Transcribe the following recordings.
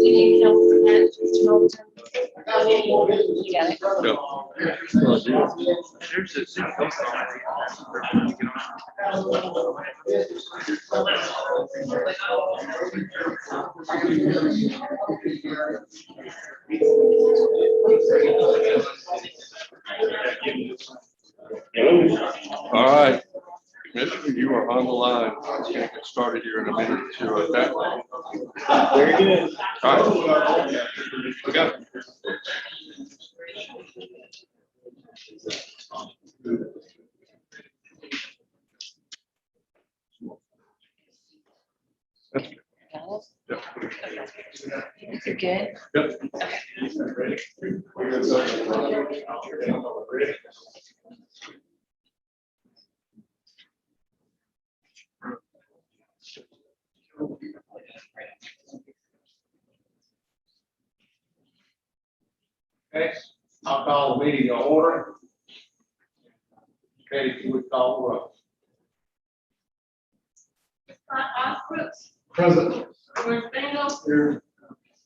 need help with that? You got it. There's a city council. All right, Commissioner, you are on the line. Let's get started here in a minute or two. Okay. Very good. All right. We got it. You're good. Yep. Okay, I'll call the meeting to order. Okay, if you would call the roll. Osbrooks, Present. Lawrence Bingham, Here.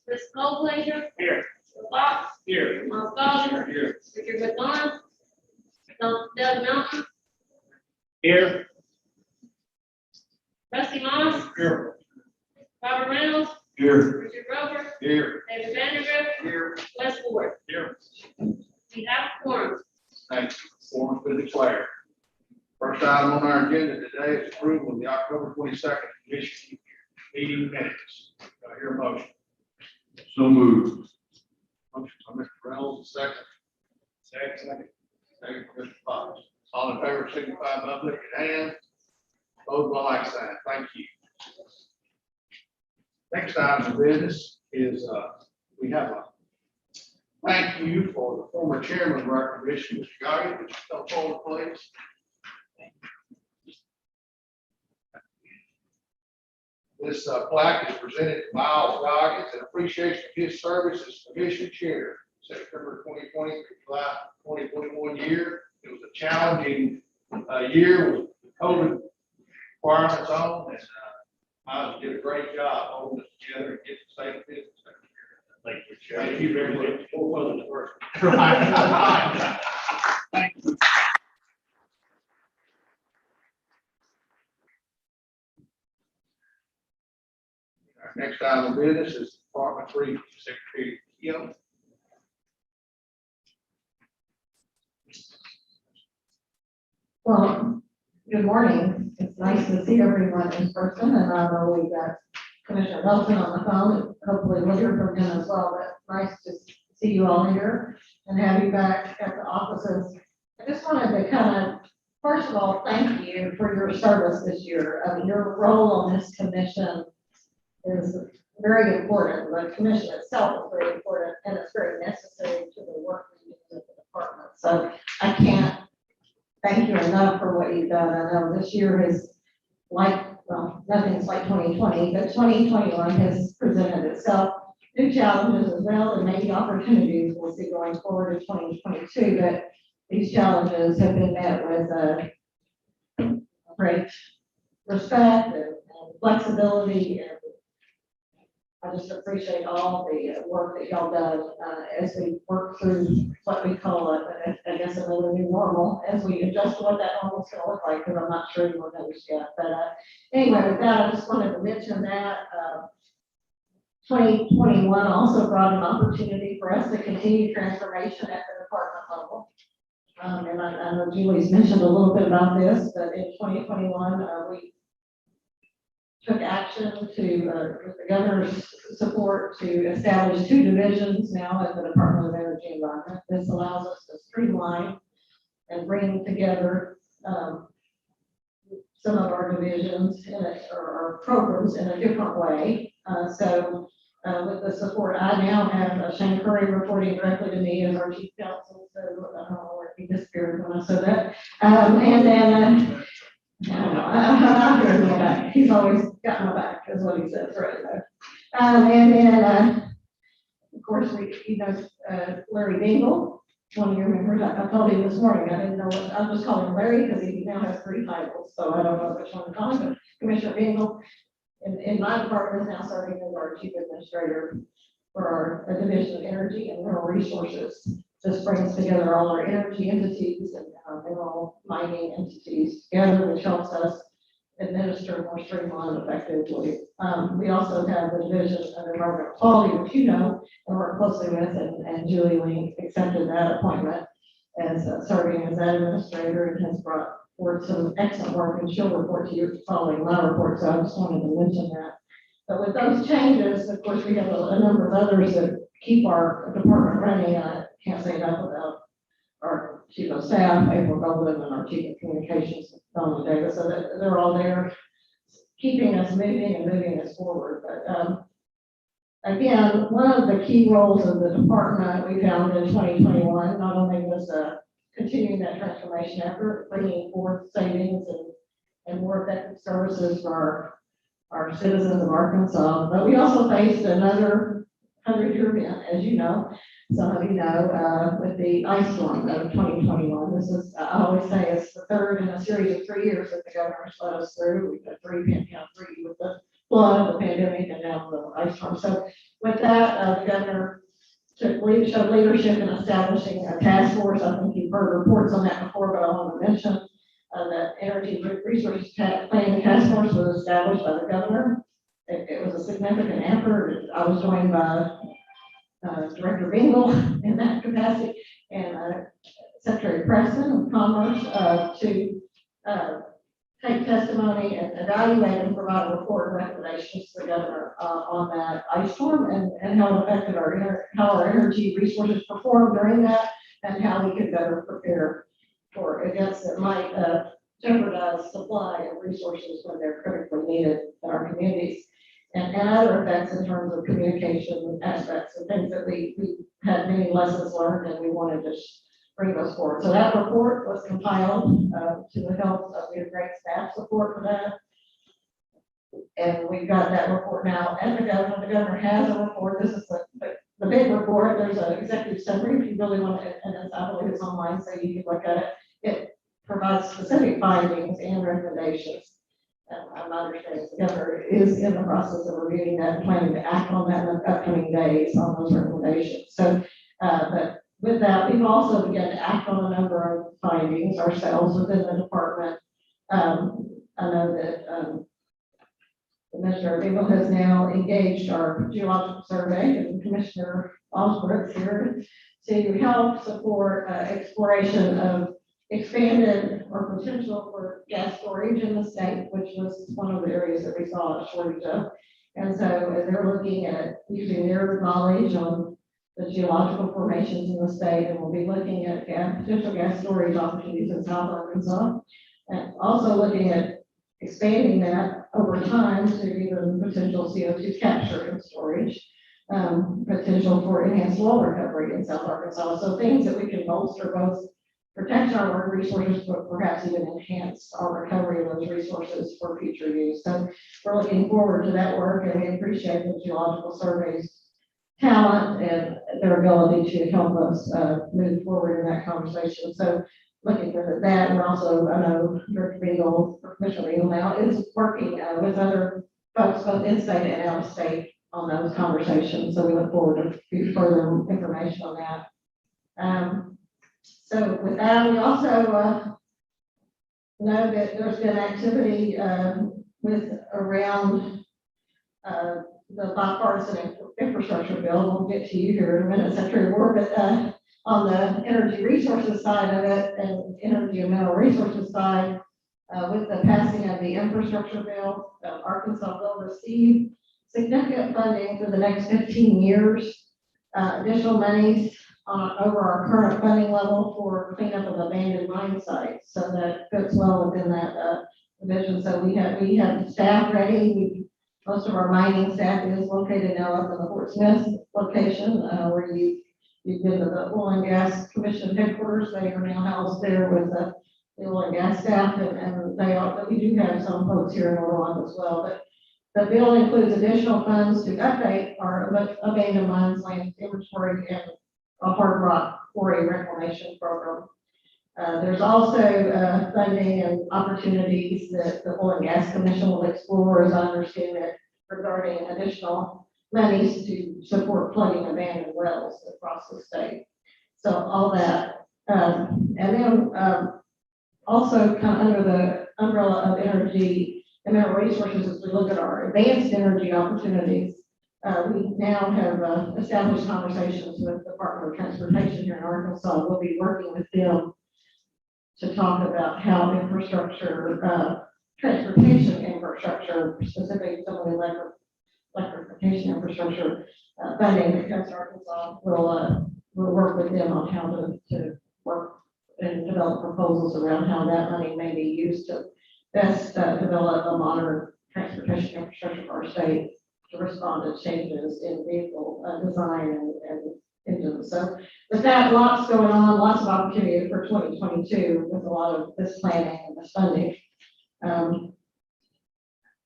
Chris Colblazer, Here. Fox, Here. Mark Goddard, Here. Richard McDonough, Doug Mountain, Here. Rusty Moss, Here. Robert Reynolds, Here. Richard Rover, Here. David Vandergriff, Here. Wes Ford. Here. We have quorum. Thanks. Form been declared. First item on our agenda today is approval of the October 22nd commission meeting minutes. Do I hear a motion? So moved. Motion by Mr. Reynolds, second. Second. Second, Mr. Fox. All in favor, signify by lifting hand. Opposed by like sign. Thank you. Next item of business is, we have a thank you for the former chairman recognition, Mr. Gotti. Would you come forward, please? This plaque is presented to Miles Goggins in appreciation of his service as commission chair, September 2020 through July 2021 year. It was a challenging year with the COVID requirements on, and Miles did a great job holding us together and getting safe business. Thank you very much. What was it first? Thank you. Our next item of business is Department 3 Secretary Kim. Well, good morning. It's nice to see everyone in person, and I know we got Commissioner Nelson on the phone, and hopefully we'll hear from him as well, but nice to see you all here and have you back at the offices. I just wanted to kind of, first of all, thank you for your service this year. I mean, your role on this commission is very important. The commission itself is very important, and it's very necessary to the work we do at the department. So I can't thank you enough for what you've done. I know this year is like, well, nothing's like 2020, but 2021 has presented itself new challenges as well, and maybe opportunities we'll see going forward in 2022. But these challenges have been met with great respect and flexibility, and I just appreciate all the work that y'all done as we work through what we call I guess another new normal, as we adjust to what that normal is going to look like, because I'm not sure anyone knows yet. But anyway, with that, I just wanted to mention that 2021 also brought an opportunity for us to continue transformation at the department level. And I know Julie's mentioned a little bit about this, but in 2021, we took action to, with the governor's support, to establish 2 divisions now at the Department of Energy and Environment. This allows us to streamline and bring together some of our divisions or programs in a different way. With the support, I now have Shane Curry reporting directly to me as our chief counsel. So I don't know where he disappeared when I said that. And then I'm here in my back. He's always got my back, is what he says, right? And then, of course, Larry Dingle one of your members, I told him this morning, I didn't know what, I'm just calling him Larry because he now has 3 titles, so I don't know which one to call him, but Commissioner Bingle in my department is now serving as our chief administrator for our division of energy and mineral resources. This brings together all our energy entities and mineral mining entities together, which helps us administer more streamlined effectively. We also have the division of environmental quality, which you know, and work closely with, and Julie Lee accepted that appointment as serving as that administrator and has brought forward some excellent work, and she'll report to you following my report, so I just wanted to mention that. But with those changes, of course, we have a number of others that keep our department running. I can't say enough about our chief of staff, April Golden, and our chief of communications, Donna Davis, so that they're all there keeping us moving and moving us forward. But again, one of the key roles of the department we found in 2021, not only was continuing that transformation effort, bringing forth savings and more effective services for our citizens of Arkansas, but we also faced another 100-year event, as you know, some of you know, with the ice storm of 2021. This is, I always say, it's the third in a series of 3 years that the governor's let us through. We've got three with the flood, the pandemic, and now the ice storm. So with that, the governor showed leadership in establishing a task force. I think you've heard reports on that before, but I want to mention that Energy Resources Planning Task Force was established by the governor. It was a significant effort. I was joined by Director Bingle in that capacity and Secretary Preston of Commerce to take testimony and evaluate and provide a report and recommendations to the governor on that ice storm and how it affected how our energy resources performed during that and how we could better prepare for events that might jeopardize supply of resources when they're critically needed in our communities. And other effects in terms of communication aspects and things that we had many lessons learned and we wanted to bring those forward. So that report was compiled to the help of, we have great staff support for that. And we've got that report now at the governor. The governor has a report. This is the big report. There's an executive summary if you really want to, and I believe it's online so you can look at it. It provides specific findings and recommendations. I'm understanding the governor is in the process of reviewing that and planning to act on that in the upcoming days on those recommendations. So, but with that, we've also begun to act on a number of findings ourselves within the department. I know that Commissioner Bingle has now engaged our geological survey and Commissioner Osborne here to help support exploration of expanded or potential for gas storage in the state, which was one of the areas that we saw a shortage of. And so as they're looking at using their knowledge on the geological formations in the state, and we'll be looking at potential gas storage opportunities in South Arkansas, and also looking at expanding that over time to even potential CO2 capture and storage, potential for enhanced oil recovery in South Arkansas. So things that we can bolster both protect our water resources, but perhaps even enhance our recovery of those resources for future use. So we're looking forward to that work, and we appreciate the Geological Survey's talent and their ability to help us move forward in that conversation. So looking for that, and also, I know Director Bingle, Commissioner Bingle now is working with other folks both in state and out of state on those conversations. So we look forward to further information on that. So with that, we also know that there's been activity around the bipartisan infrastructure bill. We'll get to you here in a minute, Secretary Ward, but on the energy resources side of it and energy and mineral resources side, with the passing of the infrastructure bill, Arkansas will receive significant funding for the next 15 years, additional monies over our current funding level for cleanup of abandoned mine sites. So that fits well within that division. So we have staff ready. Most of our mining staff is located now up in the Fort Smith location, where you've been to the Oil and Gas Commission headquarters. They are now housed there with the oil and gas staff, and we do have some folks here in Orlando as well. But the bill includes additional funds to update our abandoned mines, land inventory, and a hard rock quarry reclamation program. There's also funding and opportunities that the Oil and Gas Commission will explore, as I understand it, regarding additional monies to support flooding abandoned wells across the state. So all that, and then also kind of under the umbrella of energy and mineral resources, as we look at our advanced energy opportunities, we now have established conversations with the Department of Transportation here in Arkansas. We'll be working with them to talk about how infrastructure, transportation infrastructure, specifically some of the electrification infrastructure funding that comes to Arkansas, will work with them on how to work and develop proposals around how that money may be used to best develop a modern transportation infrastructure for our state to respond to changes in vehicle design and engines. So with that, lots going on, lots of opportunity for 2022 with a lot of this planning and this funding.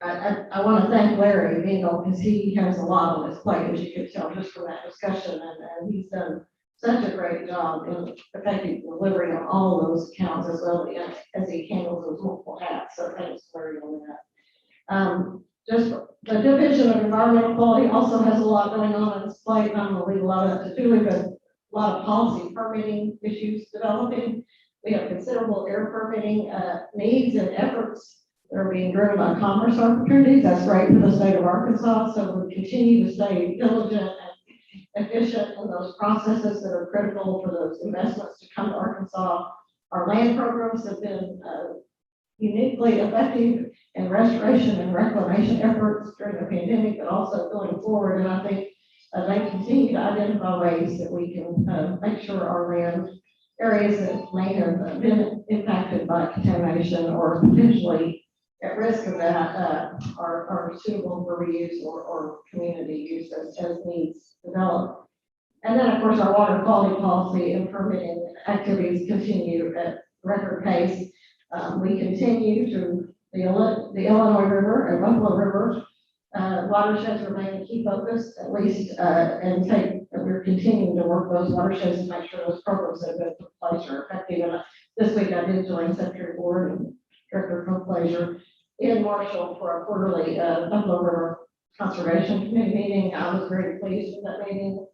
I want to thank Larry Bingle because he has a lot on his plate, as you could tell just from that discussion, and he's done such a great job in effective delivery on all of those accounts as well as he handles those multiple hats. So thanks, Larry, on that. Just the Division of Environmental Quality also has a lot going on its plate. I'm going to leave a lot of that to Julie, but a lot of policy permitting issues developing. We have considerable air permitting needs and efforts that are being driven by commerce opportunities. That's great for the state of Arkansas. So we continue to stay diligent and efficient in those processes that are critical for those investments to come to Arkansas. Our land programs have been uniquely effective in restoration and reclamation efforts during the pandemic, but also going forward. And I think they continue to identify ways that we can make sure our land areas that may have been impacted by contamination or potentially at risk of that are suitable for reuse or community use as needs develop. And then, of course, our water quality policy and permitting activities continue at record pace. We continue to the Illinois River and Buffalo River watersheds remain a key focus, at least, and we're continuing to work those watersheds to make sure those programs that have been put in place are effective. And this week I did join Secretary Board and Director of Pleasure in Marshall for a quarterly Buffalo River Conservation Committee meeting. I was very pleased with that meeting.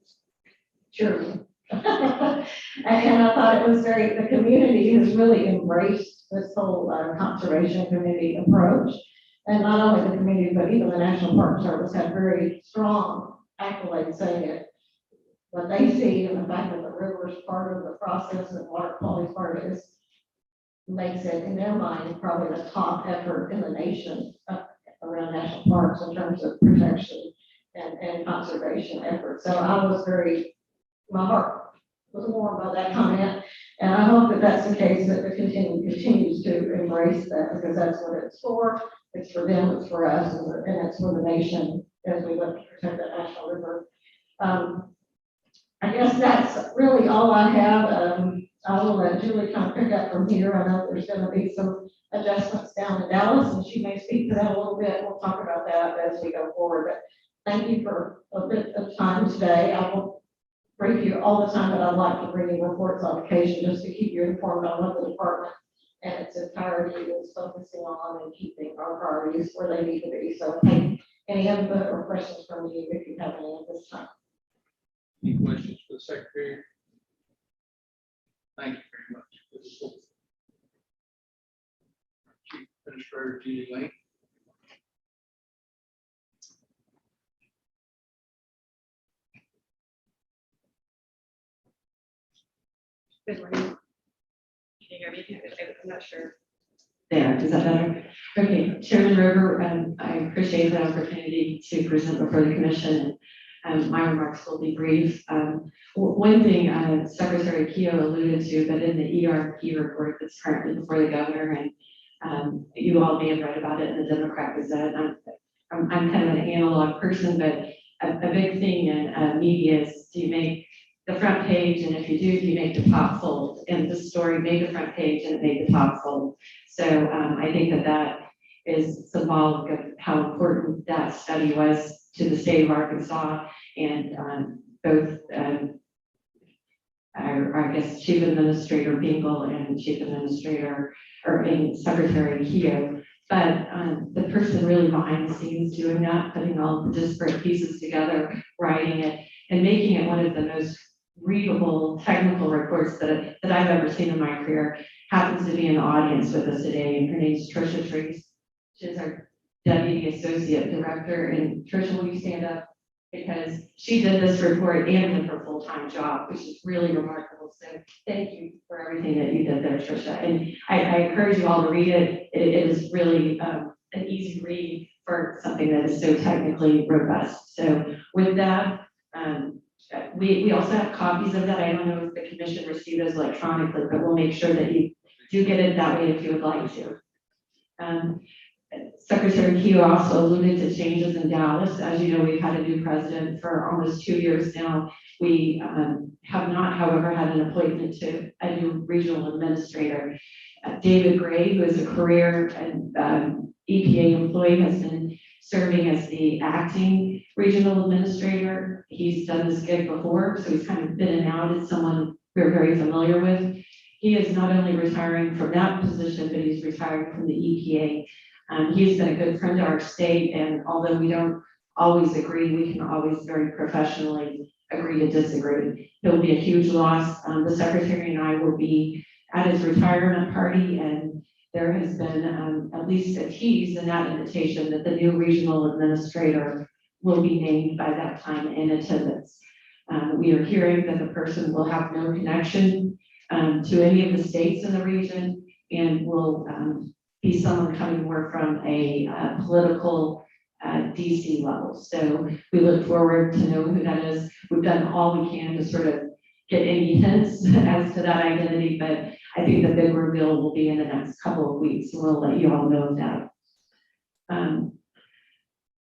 Sure. And I thought it was the community has really embraced this whole conservation committee approach. And not only the community, but even the National Park Service had very strong accolades saying it. What they see and the fact that the river is part of the process and water quality is part of it makes it, in their mind, probably the top effort in the nation around national parks in terms of protection and conservation efforts. So I was my heart was warm by that comment. And I hope that that's the case, that the continues to embrace that, because that's what it's for. It's for them, it's for us, and it's for the nation as we look to protect that national river. I guess that's really all I have. I will let Julie kind of pick up from here. I know there's going to be some adjustments down in Dallas, and she may speak to that a little bit. We'll talk about that as we go forward. But thank you for a bit of time today. I won't brief you all the time, but I'd like to bring you reports on occasion just to keep you informed on what the department and its entirety is focusing on and keeping our priorities where they need to be. So any input or questions from you if you have any at this time. Any questions for the Secretary? Thank you very much. Chief Administrator Judy Lane. Good morning. Can you hear me? I'm not sure. There, is that better? Okay, Chairman Rover, I appreciate the opportunity to present before the commission. My remarks will be brief. One thing Secretary Keogh alluded to, but in the ERP report that's currently before the governor, and you all may have read about it in the Democrat Gazette. I'm kind of an analog person, but a big thing in media is, do you make the front page, and if you do you make the top fold? And this story made the front page and it made the top fold. So I think that is symbolic of how important that study was to the state of Arkansas, and both I guess, Chief Administrator Bingle and Chief Administrator, or in Secretary Keogh. But the person really behind the scenes doing that, putting all the disparate pieces together, writing it, and making it one of the most readable technical reports that I've ever seen in my career, happens to be in the audience with us today, and her name's Tricia Trace. She's our Deputy Associate Director, and Tricia, will you stand up? Because she did this report and did her full-time job, which is really remarkable. So thank you for everything that you did there, Tricia. And I encourage you all to read it. It is really an easy read for something that is so technically robust. So with that, we also have copies of that. I don't know if the commission received those electronically, but we'll make sure that you do get it that way if you would like to. Secretary Keogh also alluded to changes in Dallas. As you know, we've had a new president for almost 2 years now. We have not, however, had an appointment to a new regional administrator. David Gray, who is a career and EPA employee, has been serving as the acting regional administrator. He's done this gig before, so he's kind of been and out. It's someone we're very familiar with. He is not only retiring from that position, but he's retiring from the EPA. He's been a good friend to our state, and although we don't always agree, we can always very professionally agree to disagree. He'll be a huge loss. The secretary and I will be at his retirement party, and there has been at least a tease in that invitation that the new regional administrator will be named by that time in attendance. We are hearing that the person will have no connection to any of the states in the region, and will be someone coming more from a political DC level. So we look forward to know who that is. We've done all we can to sort of get any hints as to that identity, but I think the big reveal will be in the next couple of weeks. So we'll let you all know that.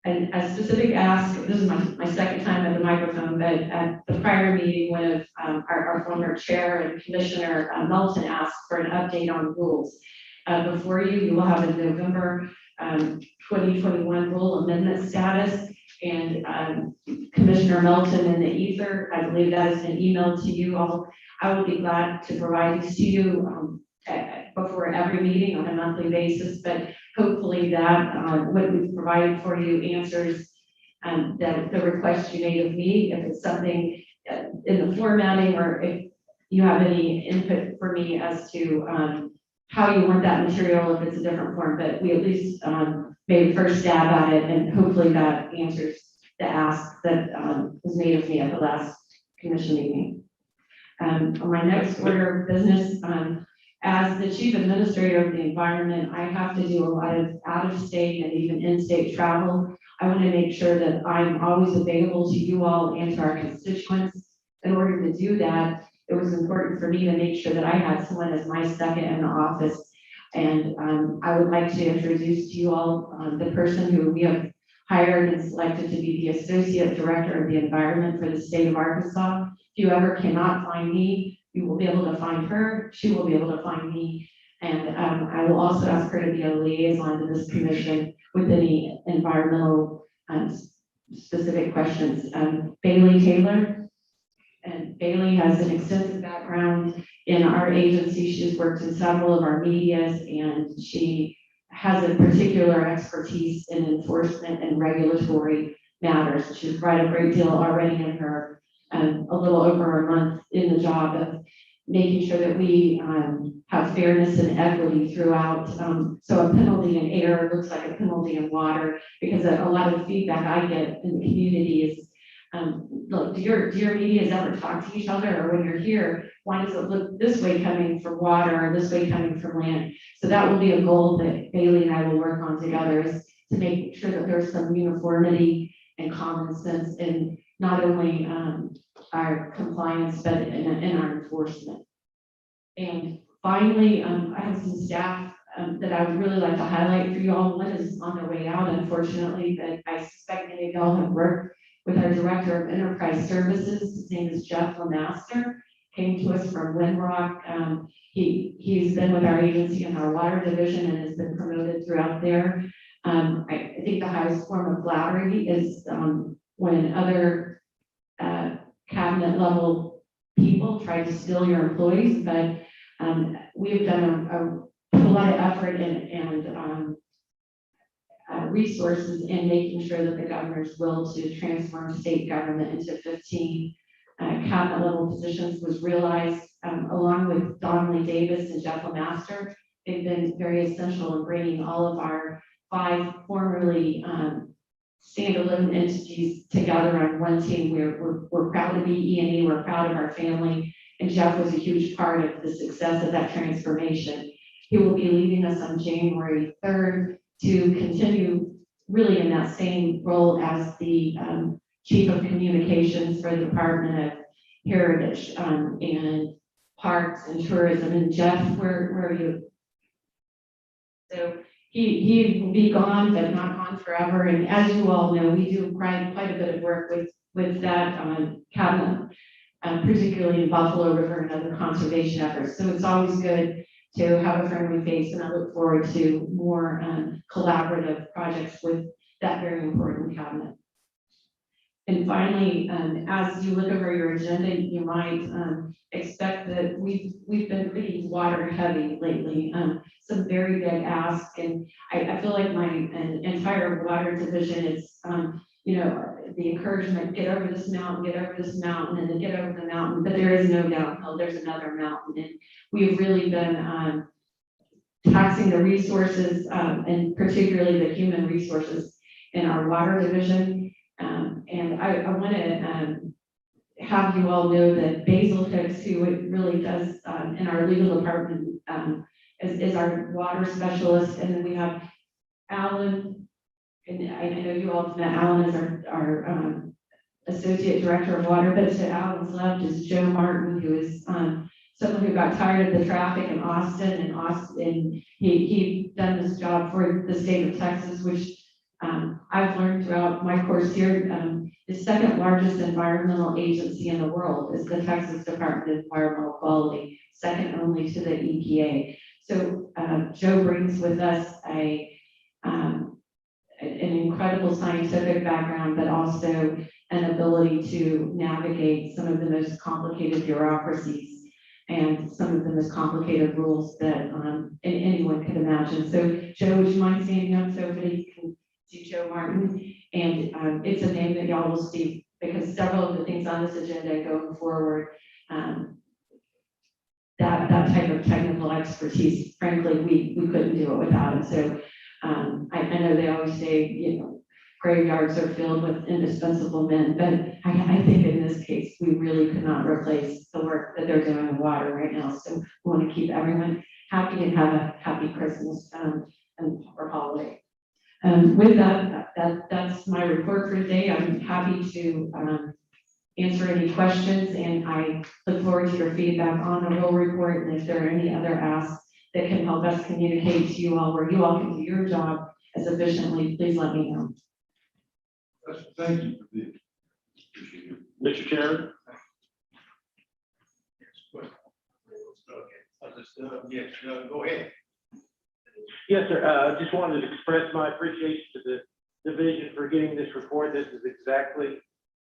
And a specific ask, this is my second time at the microphone, but at the prior meeting, one of our former chair and commissioner Melton asked for an update on rules. Before you will have a November 2021 rule amendment status, and Commissioner Melton in the ether, I believe that has been emailed to you all. I will be glad to provide these to you before every meeting on a monthly basis, but hopefully that what we've provided for you answers the request you made of me. If it's something in the formatting, or if you have any input for me as to how you want that material, if it's a different form, but we at least made a first stab at it, and hopefully that answers the ask that was made of me at the last commission meeting. On my next order of business, as the chief administrator of the environment, I have to do a lot of out-of-state and even in-state travel. I want to make sure that I'm always available to you all and to our constituents. In order to do that, it was important for me to make sure that I had someone as my second in the office. And I would like to introduce to you all the person who we have hired and selected to be the Associate Director of the Environment for the state of Arkansas. If you ever cannot find me, you will be able to find her. She will be able to find me. And I will also ask her to be a liaison to this commission with any environmental specific questions. Bailey Taylor. And Bailey has an extensive background in our agency. She's worked in several of our medias, and she has a particular expertise in enforcement and regulatory matters. She's brought a great deal already in her, a little over a month in the job of making sure that we have fairness and equity throughout. So a penalty in air looks like a penalty in water, because a lot of feedback I get in the community is, look, do your medias ever talk to each other? Or when you're here, why does it look this way coming from water or this way coming from land? So that will be a goal that Bailey and I will work on together, is to make sure that there's some uniformity and common sense in not only our compliance, but in our enforcement. And finally, I have some staff that I would really like to highlight for you all. One is on their way out, unfortunately, but I suspect many of y'all have worked with our Director of Enterprise Services. His name is Jeff Lemaster, came to us from Windrock. He's been with our agency in our water division and has been promoted throughout there. I think the highest form of flattery is when other cabinet level people try to steal your employees, but we've done put a lot of effort and resources in making sure that the governor's will to transform state government into 15 cabinet level positions was realized, along with Donnelly Davis and Jeff Lemaster. They've been very essential in bringing all of our 5 formerly standalone entities together on one team. We're proud to be E&E, we're proud of our family, and Jeff was a huge part of the success of that transformation. He will be leaving us on January 3rd to continue really in that same role as the Chief of Communications for the Department of Heritage and Parks and Tourism. And Jeff, where are you? So he will be gone, but not gone forever. And as you all know, we do quite a bit of work with that cabinet, particularly in Buffalo River and other conservation efforts. So it's always good to have a friendly face, and I look forward to more collaborative projects with that very important cabinet. And finally, as you look over your agenda, you might expect that we've been pretty water heavy lately. Some very big asks, and I feel like my entire water division is, the encouragement, get over this mountain, and then get over the mountain, but there is no downhill, there's another mountain. And we've really been taxing the resources, and particularly the human resources in our water division. And I want to have you all know that Basil Hicks, who it really does in our legal department, is our water specialist. And then we have Alan, and I know you all have met Alan as our associate director of water, but to Alan's left is Joe Martin, who is someone who got tired of the traffic in Austin, and he done this job for the state of Texas, which I've learned throughout my course here. The second largest environmental agency in the world is the Texas Department of Environmental Quality, second only to the EPA. So Joe brings with us an incredible scientific background, but also an ability to navigate some of the most complicated bureaucracies and some of the most complicated rules that anyone could imagine. So Joe, would you mind standing up so everybody can see Joe Martin? And it's a name that y'all will see because several of the things on this agenda going forward, that type of technical expertise, frankly, we couldn't do it without him. So I know they always say, graveyards are filled with indispensable men, but I think in this case, we really could not replace the work that they're doing in water right now. So we want to keep everyone happy and have a happy Christmas or holiday. With that's my report for today. I'm happy to answer any questions, and I look forward to your feedback on the role report. And if there are any other asks that can help us communicate to you all where you all can do your job as efficiently, please let me know. Thank you for this. Mr. Chairman, Yes, go ahead. yes, sir. Just wanted to express my appreciation to the division for getting this report. This is exactly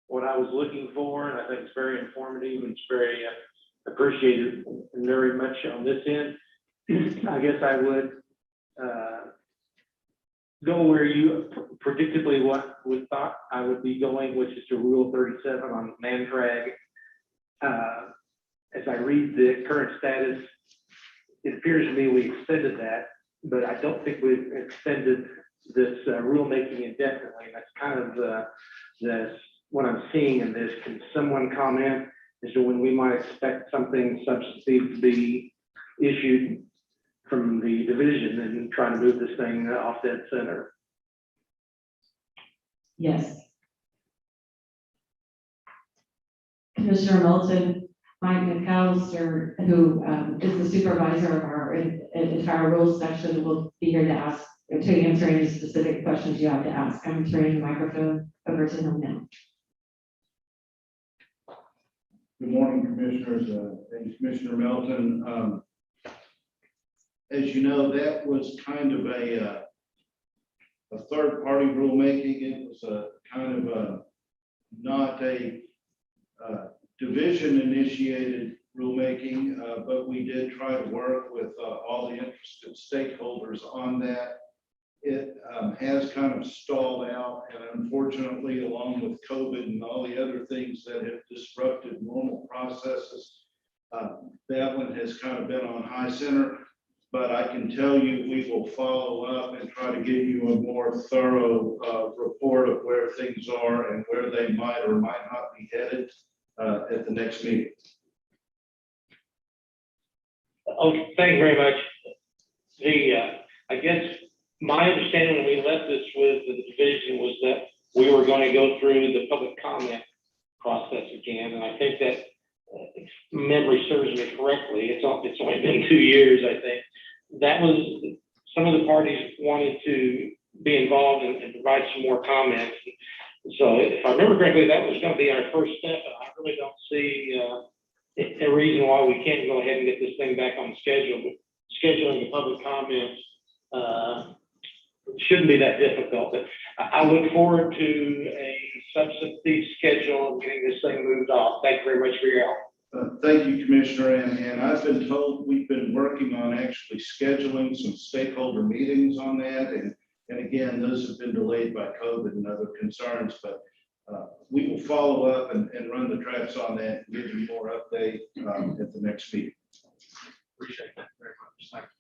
what I was looking for, and I think it's very informative and it's very appreciated very much on this end. I guess I would go where you predictably what we thought I would be going, which is to Rule 37 on man-drag. As I read the current status, it appears to me we extended that, but I don't think we've extended this rulemaking indefinitely. That's kind of what I'm seeing in this. Can someone comment as to when we might expect something substantive to be issued from the division and trying to move this thing off dead center? Yes. Commissioner Milton, Mike McAllister, who is the supervisor of our entire rules section, will be here to answer any specific questions you have to ask. I'm turning the microphone over to him now. Good morning, Commissioners. Thanks, Commissioner Melton. As you know, that was kind of a third-party rulemaking. It was a kind of not a division initiated rulemaking, but we did try to work with all the interested stakeholders on that. It has kind of stalled out, and unfortunately, along with COVID and all the other things that have disrupted normal processes, that one has kind of been on high center. But I can tell you, we will follow up and try to give you a more thorough report of where things are and where they might or might not be headed at the next meeting. Okay, thank you very much. I guess my understanding when we left this with the division was that we were going to go through the public comment process again, and I think that if memory serves me correctly, it's only been 2 years, I think. That was, some of the parties wanted to be involved and provide some more comments. So if I remember correctly, that was going to be our first step, and I really don't see a reason why we can't go ahead and get this thing back on schedule. But scheduling the public comments shouldn't be that difficult. But I look forward to a substantive schedule and getting this thing moved off. Thank you very much for your help. Thank you, Commissioner, and I've been told we've been working on actually scheduling some stakeholder meetings on that, and again, those have been delayed by COVID and other concerns, but we will follow up and run the traps on that and give you more update at the next meeting. Appreciate that very much. Thank you.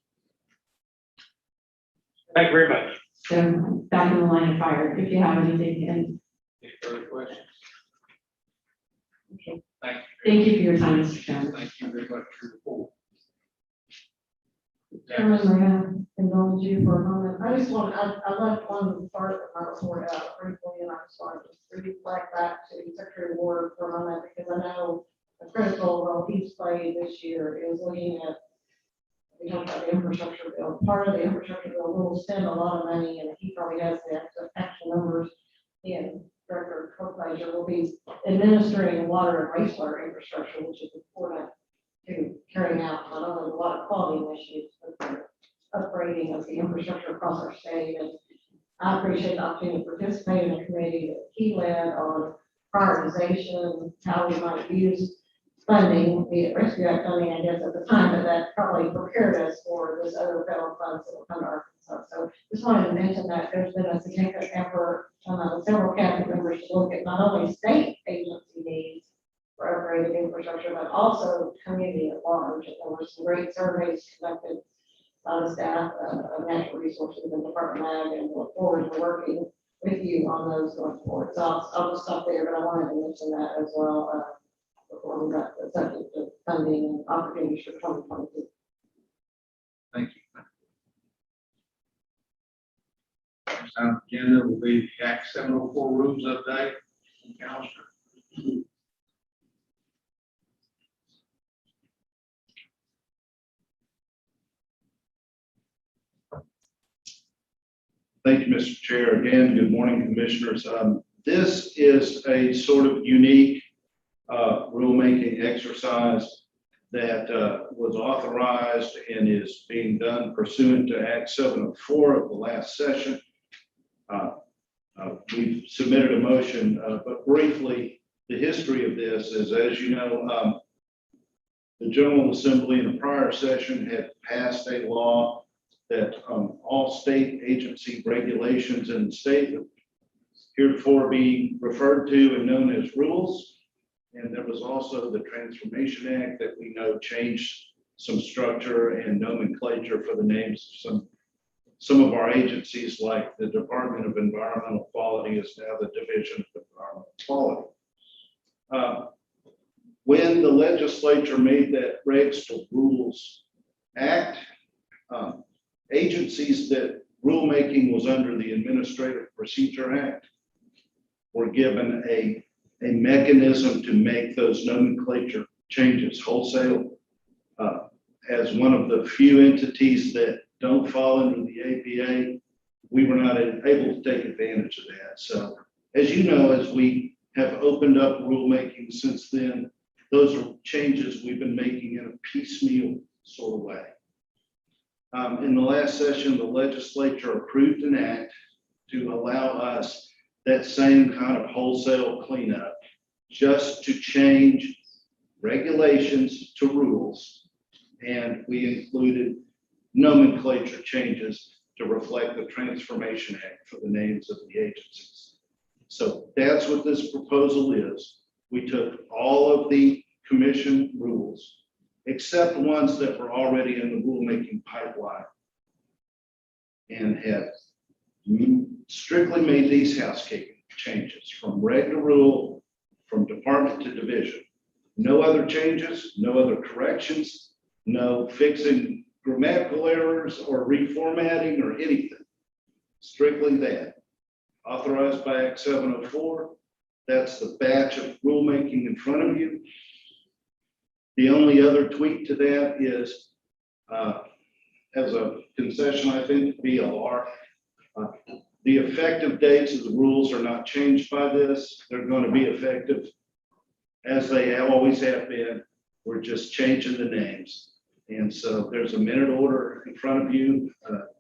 Thank you very much. So back in the line of fire, if you have anything, and Any further questions? okay. Thank you. Thank you for your time, Mr. Chairman. Thank you very much for your report. Chairman, may I indulge you for a moment? I just want, I left one part of my report out briefly, and I just wanted to reflect back to Secretary Ward for a moment, because I know a critical role he's played this year is looking at, we talked about the infrastructure bill. Part of the infrastructure bill will spend a lot of money, and he probably has the actual numbers in. Director Copager will be administering water and wastewater infrastructure, which is important to carrying out not only the water quality initiatives, but the upgrading of the infrastructure across our state. And I appreciate the opportunity to participate in a committee that he led on prioritization, how we might use funding, be it Rescue Act funding, I guess, at the time, but that probably prepared us for this other federal funds that will come to Arkansas. So just wanted to mention that there's been a significant effort with several cabinet members to look at not only state agency needs for upgraded infrastructure, but also community at large. And there were some great surveys conducted by the staff of natural resources and Department of Ag, and look forward to working with you on those going forward. So I'll just stop there, but I wanted to mention that as well before we got the subject of funding and opportunities for 2022. Thank you. Next on the agenda will be the Act 704 rules update. Counselor. Thank you, Mr. Chair. Again, good morning, Commissioners. This is a sort of unique rulemaking exercise that was authorized and is being done pursuant to Act 704 of the last session. We've submitted a motion, but briefly, the history of this is, as you know, the General Assembly in a prior session had passed a law that all state agency regulations in the state heretofore being referred to and known as rules. And there was also the Transformation Act that we know changed some structure and nomenclature for the names of some of our agencies, like the Department of Environmental Quality is now the Division of Environmental Quality. When the legislature made that Regs to Rules Act, agencies that rulemaking was under the Administrative Procedure Act were given a mechanism to make those nomenclature changes wholesale. As one of the few entities that don't fall under the APA, we were not able to take advantage of that. So as you know, as we have opened up rulemaking since then, those are changes we've been making in a piecemeal sort of way. In the last session, the legislature approved an act to allow us that same kind of wholesale cleanup, just to change regulations to rules, and we included nomenclature changes to reflect the Transformation Act for the names of the agencies. So that's what this proposal is. We took all of the commission rules, except ones that were already in the rulemaking pipeline, and have strictly made these housekeeping changes from reg to rule, from department to division. No other changes, no other corrections, no fixing grammatical errors or reformatting or anything. Strictly that. Authorized by Act 704. That's the batch of rulemaking in front of you. The only other tweak to that is, as a concession, I think, BLR. The effective dates of the rules are not changed by this. They're going to be effective as they always have been. We're just changing the names. And so there's a minute order in front of you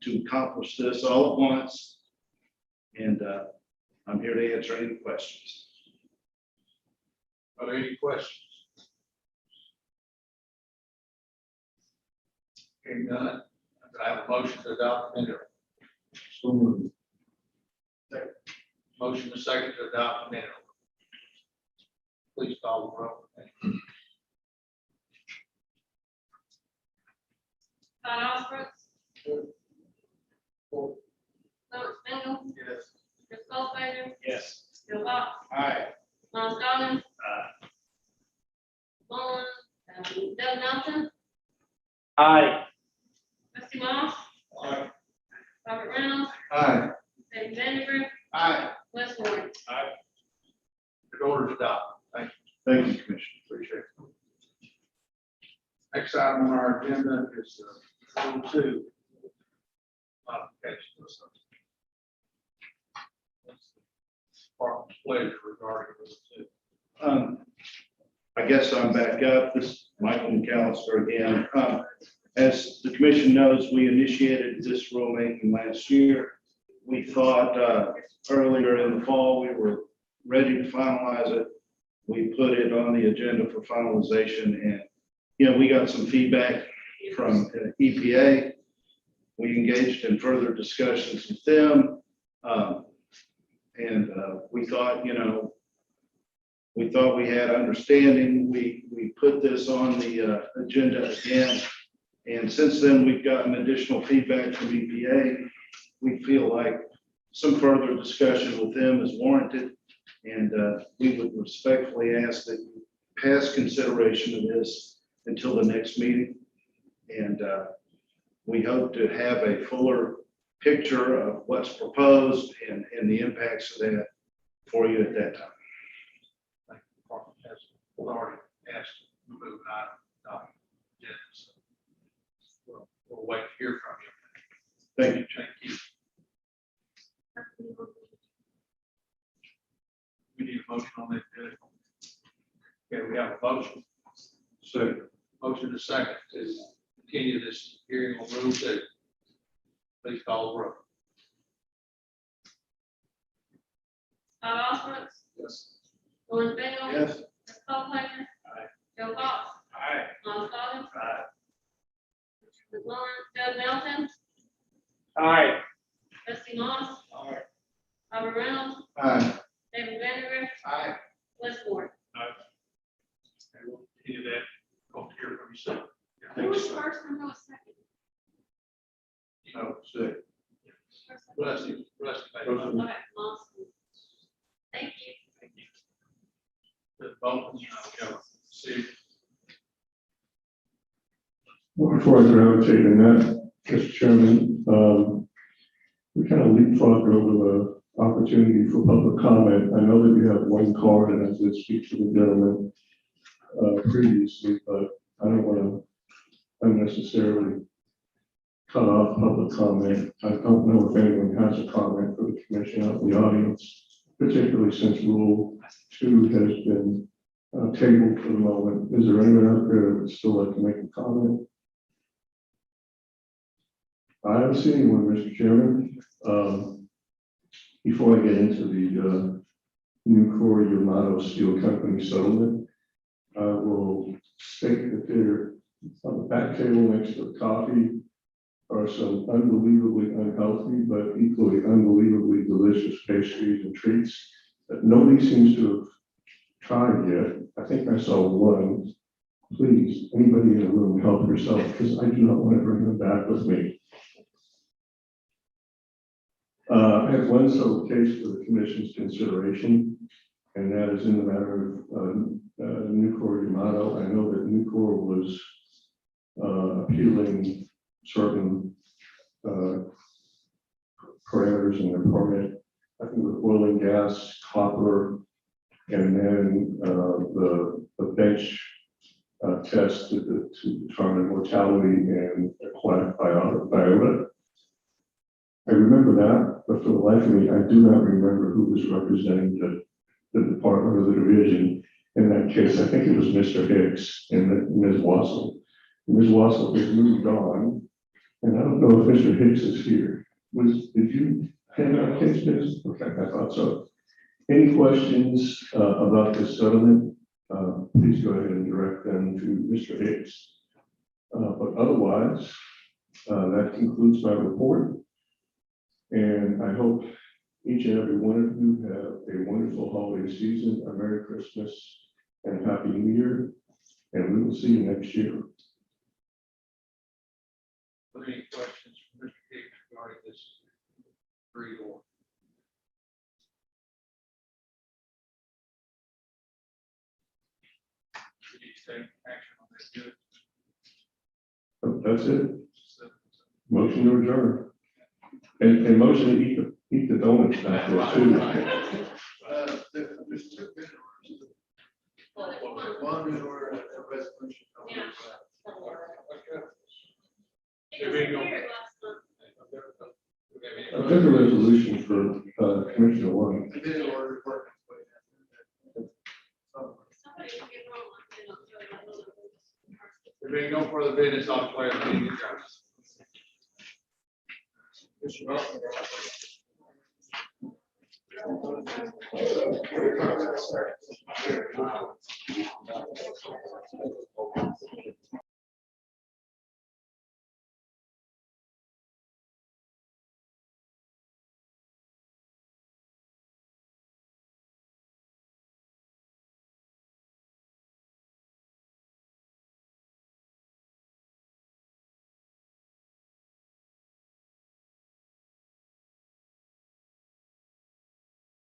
to accomplish this all at once. And I'm here to answer any questions. Are there any questions? Hearing none, I have a motion to adopt the minute. So moved. Motion to second to adopt the minute. Please call the roll. Todd Osborne. Lawrence Bengel. Yes. Chris Colfager. Yes. Joe Fox. Aye. Lon Collins. Doug Melton. Aye. Rusty Moss. Aye. Robert Reynolds. Aye. David Vandergriff. Aye. Wes Warren. Aye. Good order is adopted. Thank Thank you, Commissioner. you. Appreciate it. Next item on our agenda is Rule 2. Modification. Department's pleasure regarding Rule 2. I guess I'm back up. This is Michael McAllister again. As the commission knows, we initiated this rulemaking last year. We thought earlier in the fall, we were ready to finalize it. We put it on the agenda for finalization, and, you know, we got some feedback from EPA. We engaged in further discussions with them. And we thought, you know, we thought we had understanding. We put this on the agenda again. And since then, we've gotten additional feedback from EPA. We feel like some further discussion with them is warranted. And we would respectfully ask that you pass consideration of this until the next meeting. And we hope to have a fuller picture of what's proposed and the impacts of that for you at that time. Thank you. Department has already asked to remove an item on the agenda, so we'll wait to hear from you. Thank you. Thank you. We need a motion on that. Okay, we have a motion. Second. Motion to second to continue this hearing on Rule 2. Please call the roll. Todd Osborne. Yes. Lawrence Bengel. Yes. Chris Colfager. Aye. Joe Fox. Aye. Lon Collins. Aye. Doug Melton. Aye. Rusty Moss. Aye. Robert Reynolds. Aye. David Vandergriff. Aye. Wes Warren. And we'll continue that. Hope to hear from you soon. Who was first and who was second? No, second. Rusty. Okay, Moss. Thank you. Thank you. The vote, see. Before I gravitate in that, Mr. Chairman, we kind of leapfrogged over the opportunity for public comment. I know that you have one card and I did speak to the gentleman previously, but I don't want to unnecessarily cut off public comment. I don't know if anyone has a comment for the commission out in the audience, particularly since Rule 2 has been tabled for the moment. Is there anyone out there that would still like to make a comment? I haven't seen anyone, Mr. Chairman. Before I get into the Nucor Yamato Steel Company settlement, I will back table next to the coffee are some unbelievably unhealthy, but equally unbelievably delicious pastries and treats that nobody seems to have tried yet. I think I saw one. Please, anybody in the room, help yourself, because I do not want to bring them back with me. I have one sole case for the commission's consideration, and that is in the matter of Nucor Yamato. I know that Nucor was appealing certain parameters in their permit. I think with oil and gas, copper, and then the bench test to determine mortality and aquatic biota. I remember that, but for the life of me, I do not remember who was representing the department or the division in that case. I think it was Mr. Hicks and Ms. Wassel. Ms. Wassel has moved on, and I don't know if Mr. Hicks is here. Did you hand out case, Ms.? Okay, I thought so. Any questions about this settlement? Please go ahead and direct them to Mr. Hicks. But otherwise, that concludes my report. And I hope each and every one of you have a wonderful holiday season, a Merry Christmas, and a Happy New Year. And we will see you next year. Any questions from Mr. Hicks regarding this agreed order? Did you take action on this? Good. That's it. Motion to adjourn. And motion to eat the donuts back there too. There's two bid orders. One bid order, a resolution. Yeah. Okay. It was here last month. I've got the resolution for Commissioner Warren. The bid order is working. Somebody will get wrong. There being no further business, I'll declare the meeting adjourned. Mr. Butler.